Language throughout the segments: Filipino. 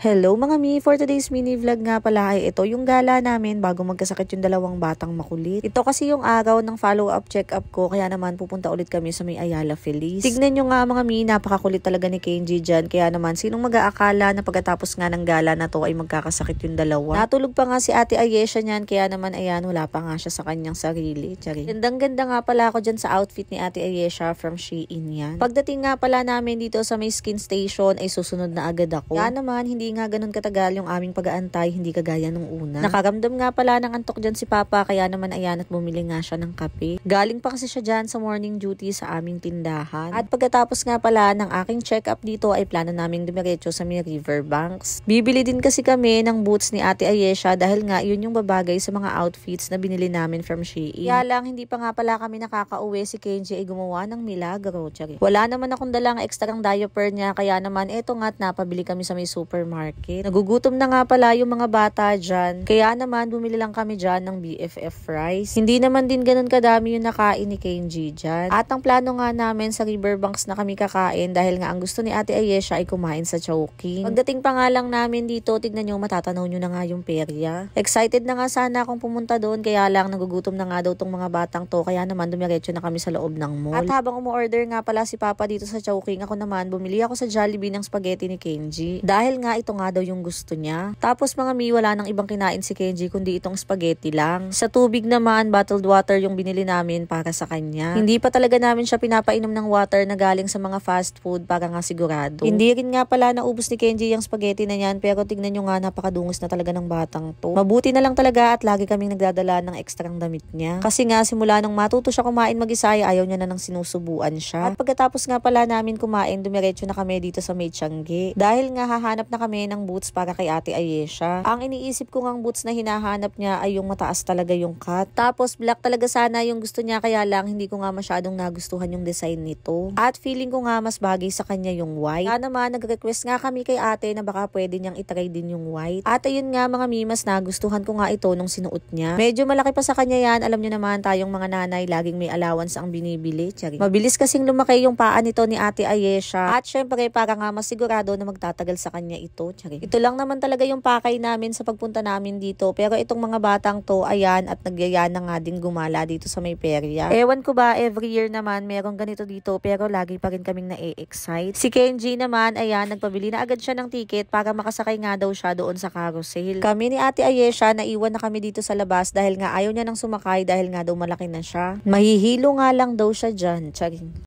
Hello mga mi, for today's mini vlog nga pala ay ito yung gala namin bago magkasakit yung dalawang batang makulit. Ito kasi yung araw ng follow-up check-up ko, kaya naman pupunta ulit kami sa may Ayala Feliz. Tignan nyo nga mga mi, napakakulit talaga ni Kenji dyan, kaya naman sinong mag-aakala na pagkatapos nga ng gala na to ay magkakasakit yung dalawa. Natulog pa nga si Ate Ayesha niyan, kaya naman ayan, wala pa nga siya sa kanyang sarili. Gandang-ganda nga pala ako dyan sa outfit ni Ate Ayesha from Shein yan. Pagdating nga pala namin dito sa may skin station ay susunod na agad ako. Kaya naman, hindi nga ganun katagal yung aming pag-aantay, hindi kagaya nung una. Nakaramdam nga pala ng antok dyan si Papa, kaya naman ayan at bumili nga siya ng kape. Galing pa kasi siya dyan sa morning duty sa aming tindahan. At pagkatapos nga pala ng aking check-up dito ay plano naming dumiretso sa may Riverbanks. Bibili din kasi kami ng boots ni Ate Ayesha dahil nga yun yung babagay sa mga outfits na binili namin from Shein. Kaya lang, hindi pa nga pala kami nakakauwi, si Kenji ay gumawa ng milagro. Wala naman akong dalang extrang diaper niya, kaya naman eto nga't napabili kami sa may supermarket. Nagugutom na nga pala yung mga bata dyan. Kaya naman bumili lang kami dyan ng BFF fries. Hindi naman din ganun kadami yung nakain ni Kenji dyan. At ang plano nga namin sa Riverbanks na kami kakain dahil nga ang gusto ni Ate Ayesha ay kumain sa Chowking. Pagdating pa nga lang namin dito, tignan nyo, matatanaw nyo na nga yung perya. Excited na nga sana akong pumunta doon, kaya lang nagugutom na nga daw tong mga batang to, kaya naman dumiretso na kami sa loob ng mall. At habang umu-order nga pala si Papa dito sa Chowking, ako naman bumili ako sa Jollibee ng spaghetti ni Kenji. Dahil nga ito nga daw yung gusto niya. Tapos mga mi, wala nang ibang kinain si Kenji kundi itong spaghetti lang. Sa tubig naman, bottled water yung binili namin para sa kanya. Hindi pa talaga namin siya pinapainom ng water na galing sa mga fast food para nga sigurado. Hindi rin nga pala naubos ni Kenji yung spaghetti na yan, pero tignan nyo nga, napakadungos na talaga ng batang to. Mabuti na lang talaga at lagi kaming nagdadala ng ekstrang damit niya. Kasi nga simula nung matuto siya kumain mag-isa, ayaw niya na nang sinusubuan siya. At pagkatapos nga pala namin kumain, dumiretso na kami dito sa may Tiangge. Dahil nga hahanap na kami ng boots para kay Ate Ayesha. Ang iniisip ko ngang boots na hinahanap niya ay yung mataas talaga yung cut. Tapos black talaga sana yung gusto niya, kaya lang hindi ko nga masyadong nagustuhan yung design nito. At feeling ko nga mas bagay sa kanya yung white. Kaya naman nag-request nga kami kay ate na baka pwede niyang itry din yung white. At ayun nga mga mimas, nagustuhan ko nga ito nung sinuot niya. Medyo malaki pa sa kanya yan. Alam niyo naman, tayong mga nanay laging may allowance ang binibili. Mabilis kasing lumaki yung paa nito ni Ate Ayesha. At syempre para nga masigurado na magtatagal sa kanya ito. Ito lang naman talaga yung pakay namin sa pagpunta namin dito. Pero itong mga batang to, ayan, at nagyaya na nga din gumala dito sa may perya. Ewan ko ba, every year naman merong ganito dito, pero lagi pa rin kaming na-excite. Si Kenji naman, ayan, nagpabili na agad siya ng ticket para makasakay nga daw siya doon sa carousel. Kami ni Ate Ayesha, naiwan na kami dito sa labas dahil nga ayaw niya nang sumakay dahil nga daw malaki na siya. Mahihilo nga lang daw siya dyan. Charing.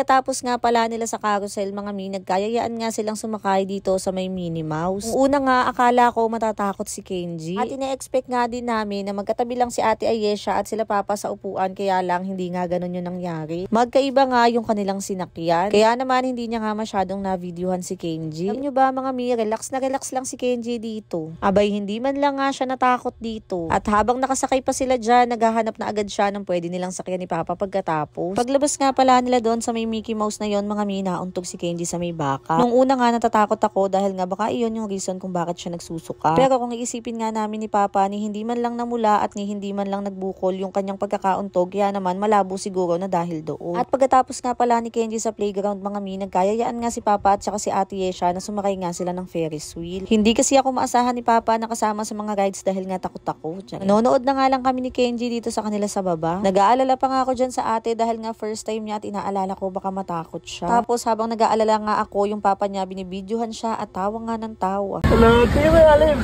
Pagkatapos nga pala nila sa carousel mga mi, nagkayayaan nga silang sumakay dito sa may Minnie Mouse. Una nga, akala ko matatakot si Kenji. At ina-expect nga din namin na magkatabi lang si Ate Ayesha at sila Papa sa upuan, kaya lang hindi nga ganun yung nangyari. Magkaiba nga yung kanilang sinakyan. Kaya naman hindi niya nga masyadong na-videohan si Kenji. Alam nyo ba mga mi, relax na relax lang si Kenji dito. Abay, hindi man lang nga siya natakot dito. At habang nakasakay pa sila dyan, naghahanap na agad siya ng pwede nilang sakyan ni Papa pagkatapos. Paglabas nga pala nila doon sa may Mickey Mouse na yon mga mi, nauntog si Kenji sa may baka. Nung una nga natatakot ako dahil nga baka iyon yung reason kung bakit siya nagsusuka. Pero kung iisipin nga namin ni Papa, ni hindi man lang namula at ni hindi man lang nagbukol yung kanyang pagkakauntog, kaya naman malabo siguro na dahil doon. At pagkatapos nga pala ni Kenji sa playground mga mi, nagkayayaan nga si Papa at saka si Ate Ayesha na sumakay nga sila ng Ferris wheel. Hindi kasi ako maasahan ni Papa na kasama sa mga rides dahil nga takot ako. Nanonood na nga lang kami ni Kenji dito sa kanila sa baba. Nag-aalala pa nga ako dyan sa ate dahil nga first time niya at inaalala ko baka matakot siya. Tapos habang nag-aalala nga ako, yung Papa niya binibidyohan siya at tawa nga ng tawa. Hello, sige ba ilalim?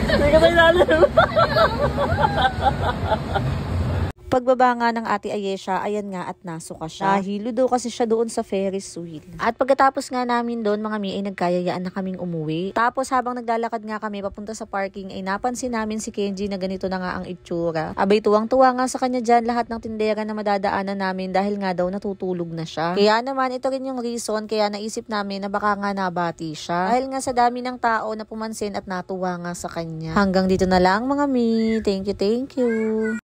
Sige ba ilalim? Pagbaba nga ng Ate Ayesha, ayan nga at nasuka siya. Nahilo daw kasi siya doon sa Ferris wheel. At pagkatapos nga namin doon mga mi, ay nagkayayaan na kaming umuwi. Tapos habang naglalakad nga kami papunta sa parking, ay napansin namin si Kenji na ganito na nga ang itsura. Abay, tuwang-tuwa nga sa kanya dyan lahat ng tindera na madadaanan namin dahil nga daw natutulog na siya. Kaya naman ito rin yung reason kaya naisip namin na baka nga nabati siya. Dahil nga sa dami ng tao na pumansin at natuwa nga sa kanya. Hanggang dito na lang mga mi. Thank you.